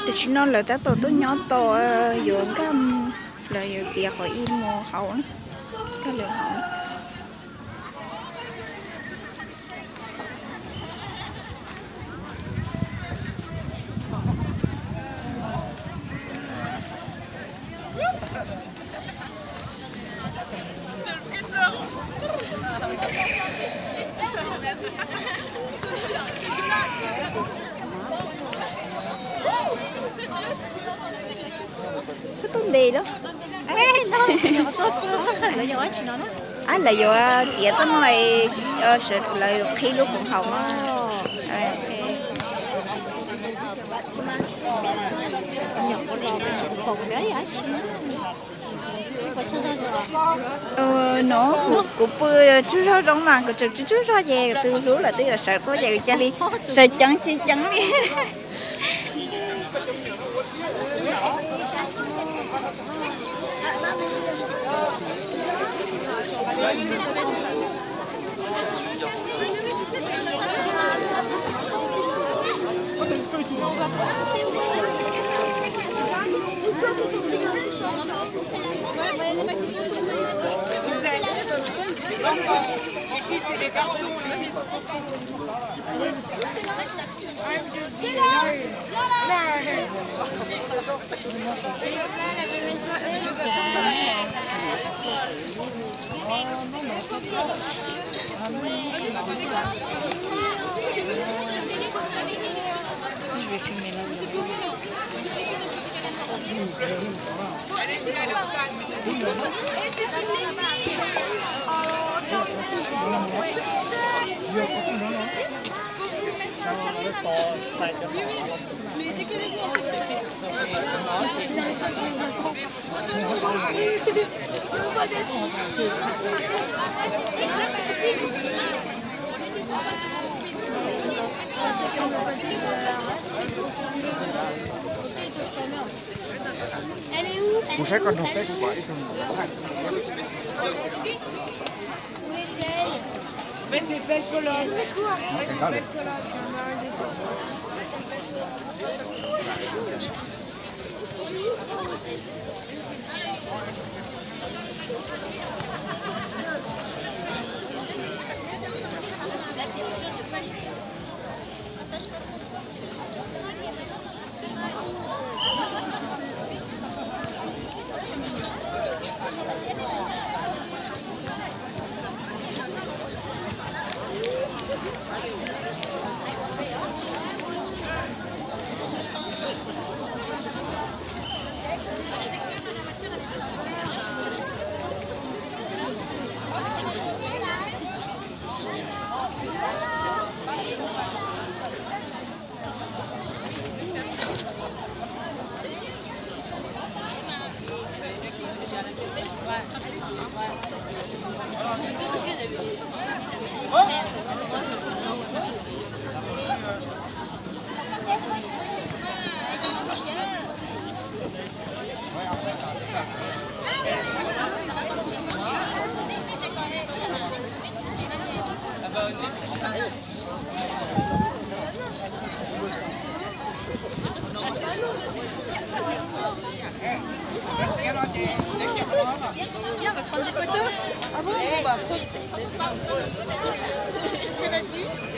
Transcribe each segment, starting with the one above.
แต่ฉันนอนเลยแต่ตัวย้อนตัวอยู่ก็เลยอยู่เจียขออินโมเขาก็เหลือเขา cái gì đó 에, 너 어쩌어? 너 영화 지나나? à là do chị tới ngoài sự là khi lúc cũng hồng á 영어 너 보고 그래야 nó cũng chú sao trong màn của chú sao về từ lúc là từ là sợ có về cha đi sợ trắng chi trắng đi Ici, c'est les garçons. je vais fumer là. Vous savez quand on fait ou pas? Faites des belles colonnes.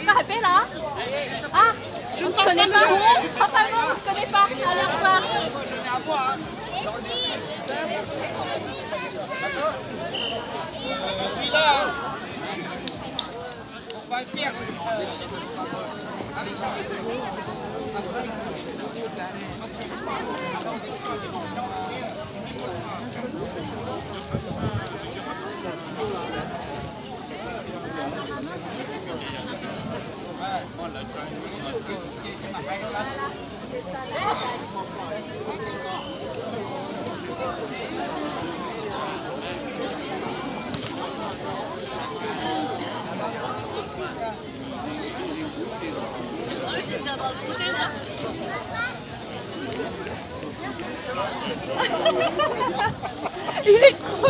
Có phải biết đó? À, je ne connais pas. Ah, pardon, je ne connais pas. Alors quoi? Je suis là. On va le pire. Il est trop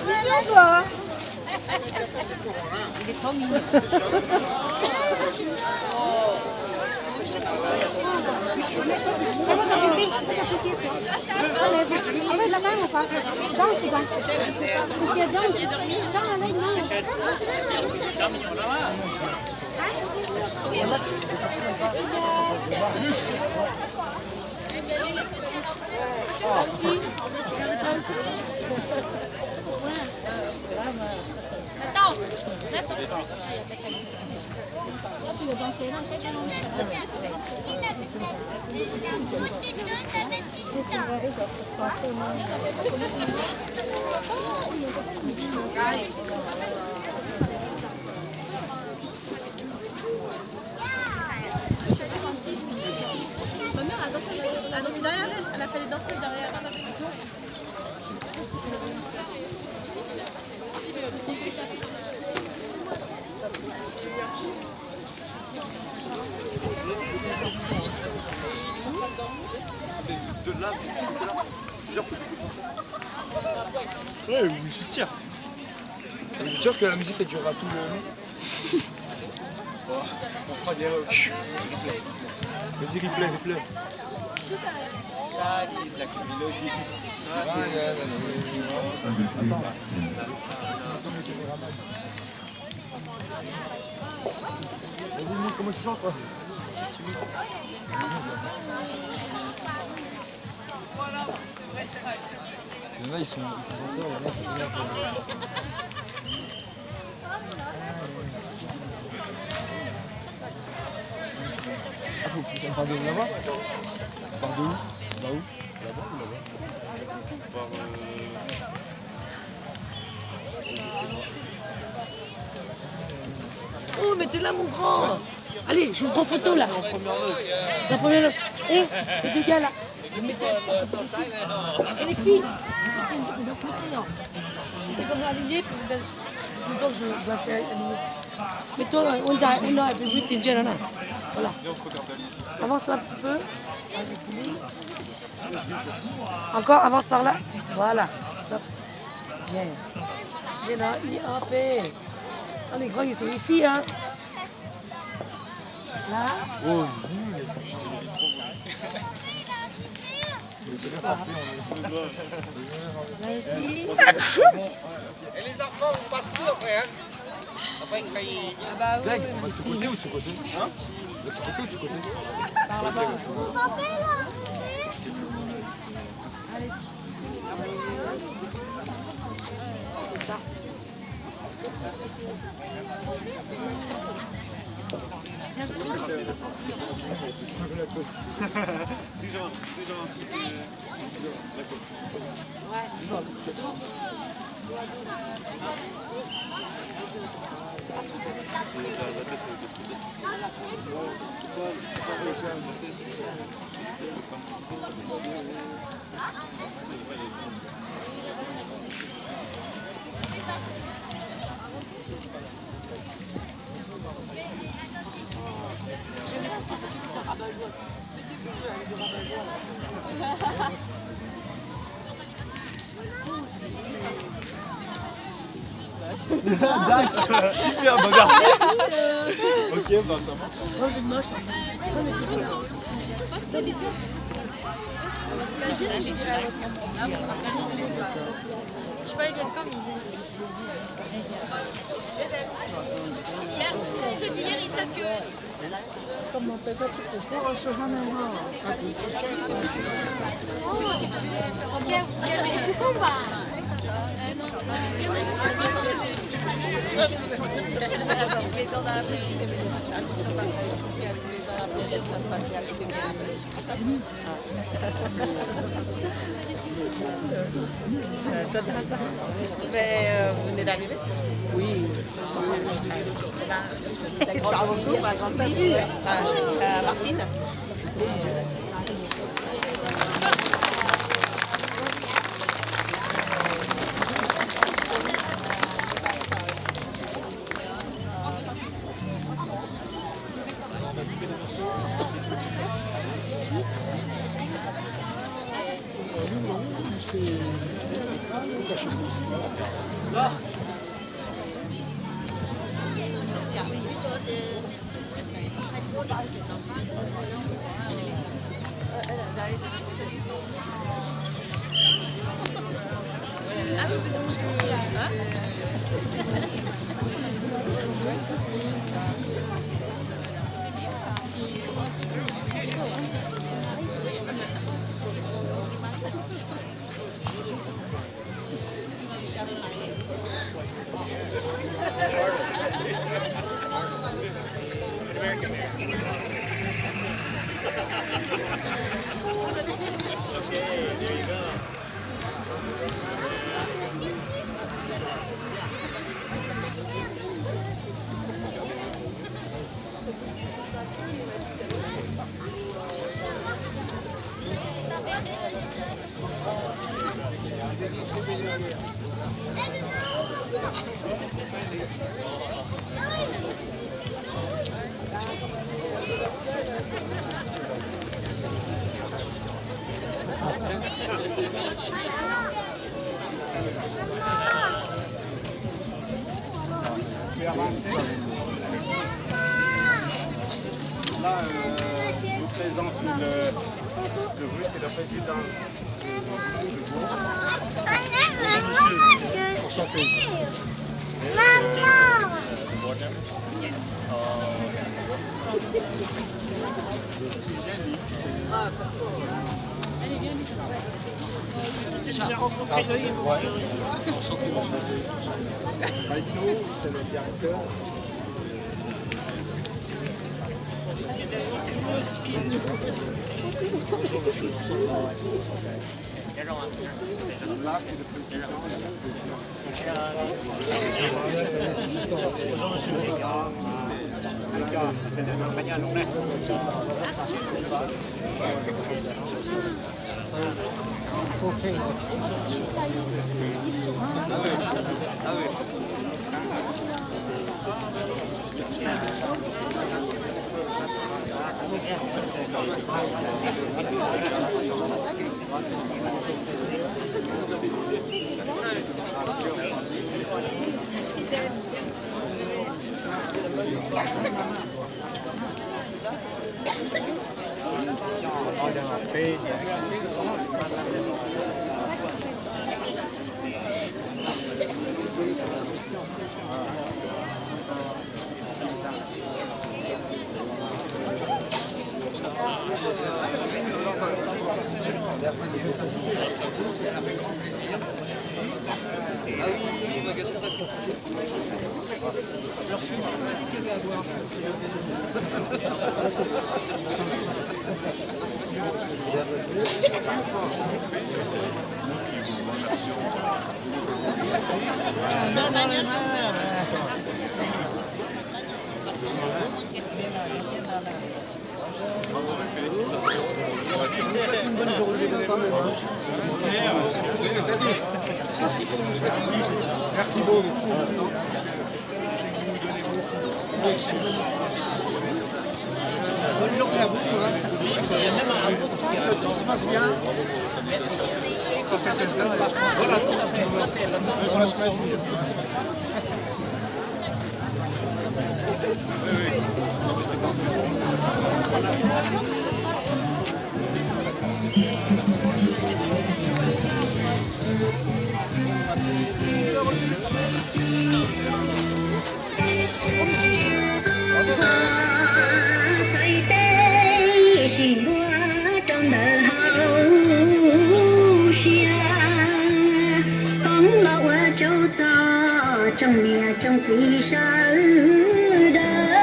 mignon, toi. Il est trop mignon. associez-toi. Allez, vous avez la main ou pas? Danse ou danse? Si elle danse, dans la main, non. Ntau, ma mère a dansé derrière elle, elle a fait les danser derrière. Ouais, oui, je tire. Je suis sûr que la musique elle durera tout le long. On fera des rocs. Vas-y, replay. Vas-y, comment tu chantes toi? Il y en a, ils sont danseurs, il y en a, c'est bien. Ah, faut que on part de là-bas? On part de où? Bah où? Là-bas ou là-bas? On part Oh, mais t'es là, mon grand! Allez, je vous prends photo là! La première loge. Eh, les deux gars là! Et les filles! C'est comme aligné, puis vous donc je dois s'aligner. Mais toi, on a un peu vite, t'es là. Voilà. Avance un petit peu. Encore, avance par là. Voilà. Ça. Bien. Bien là, IAP. Ah, les grands, ils sont ici, hein. Là. Oh, c'est bien forcé, on est. Là ici. Et les enfants, on passe plus après, hein. Après, quand ils... Ah bah oui, Greg, on va de ce côté ou de ce côté? Hein? De ce côté ou de ce côté? par là-bas. Toujours un petit peu... la course. Super, bon garçon. Ok, bah ça va. Oh, vous êtes moche. Je sais pas, ils viennent comme ils viennent. Ceux d'hier, ils savent que... Comment t'as fait pour un chemin maintenant? Vous venez d'arriver? Oui. Je parle beaucoup à Grande-Paville, à Martine. Là, je vous présente le russe et le président. Enchanté. Enchanté, c'est ça. C'est le directeur. Là, c'est le président. Merci beaucoup. Bonne journée à vous. Ça se passe bien. Et qu'on s'intéresse comme ça. Voilà. trong lìa trong gì sao đời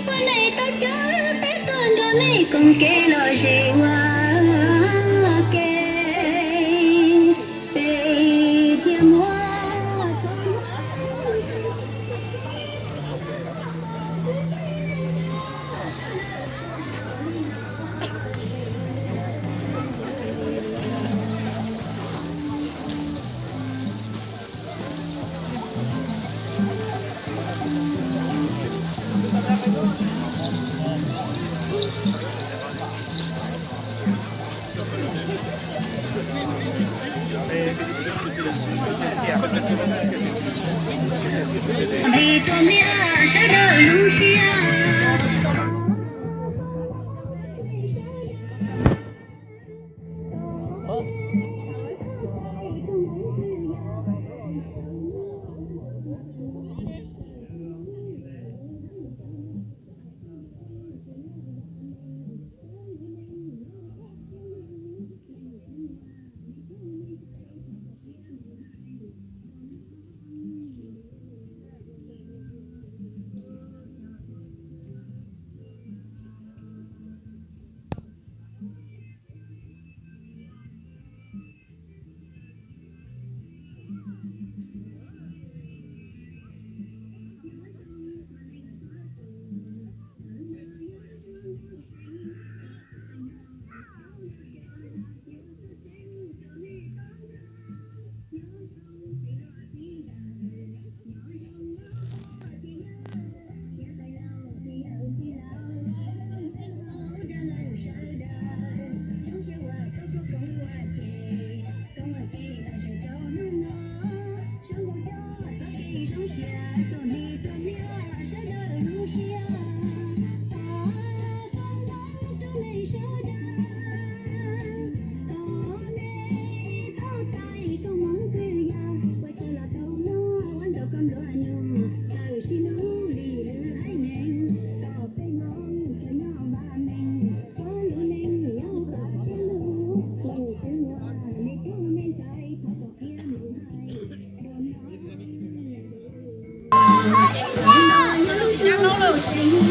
con này tôi chớ bé con đó này con kê lo gì hoa kê về thiêm hoa. Vì tôi mía sẽ đợi Lucia.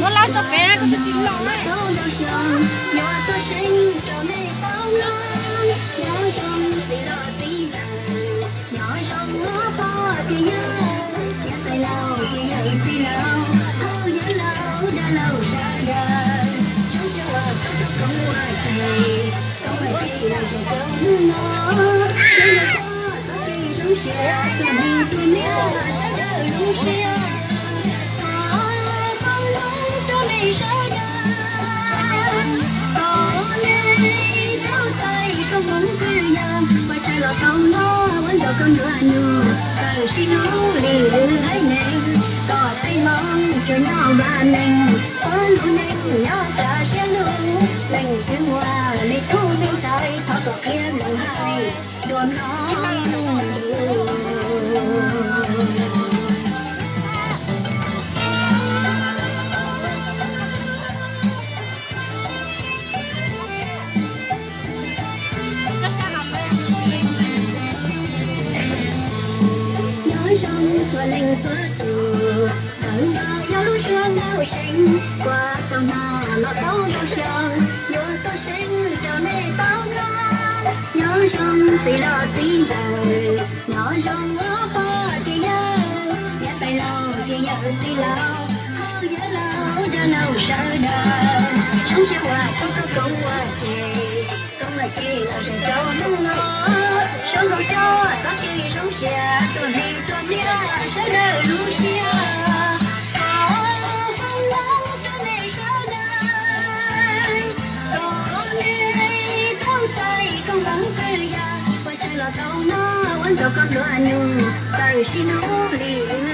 nó lao cho bé nó chín lắm đấy.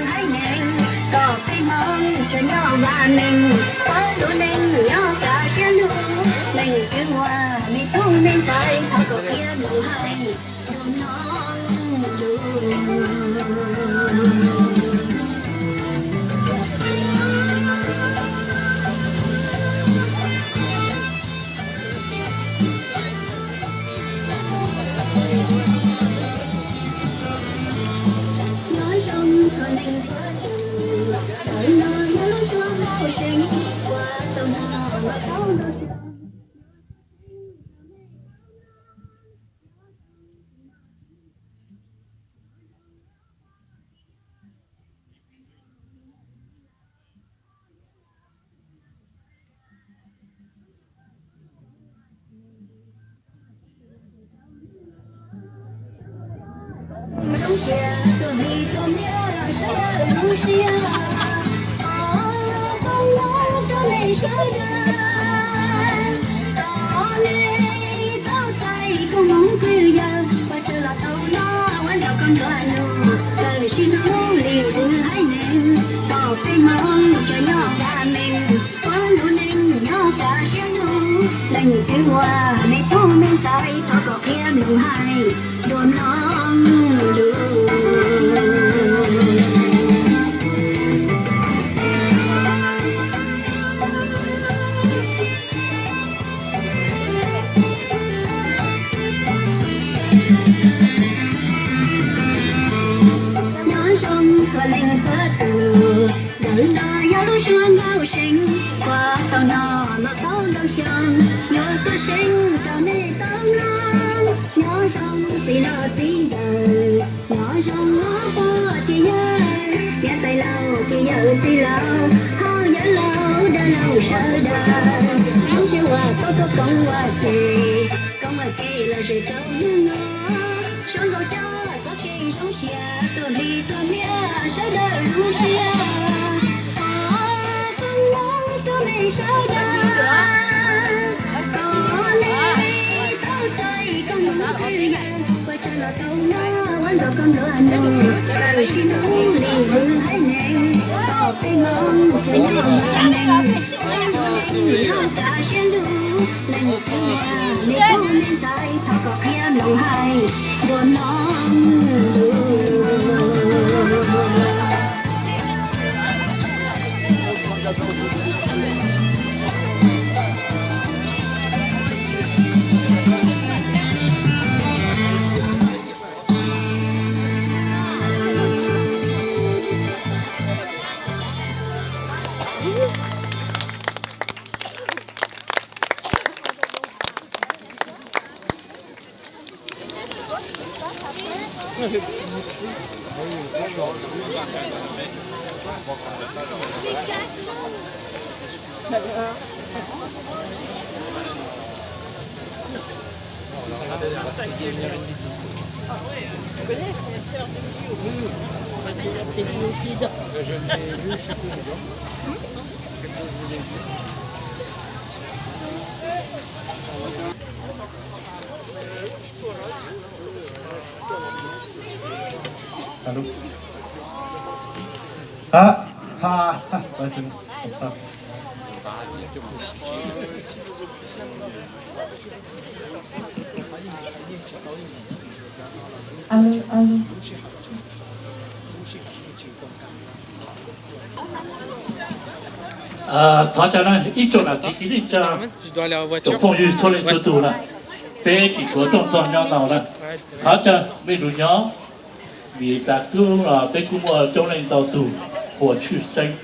Allô. Ah, ah, ah, ouais, c'est bon, comme ça. Allô, allô. Toi, tu as一种了，几几年这， Je dois aller en 就 voiture. 风雨出来出度了，别去做动作鸟闹了。他这没路鸟，米大哥啊，别跟我叫人到度，我去生。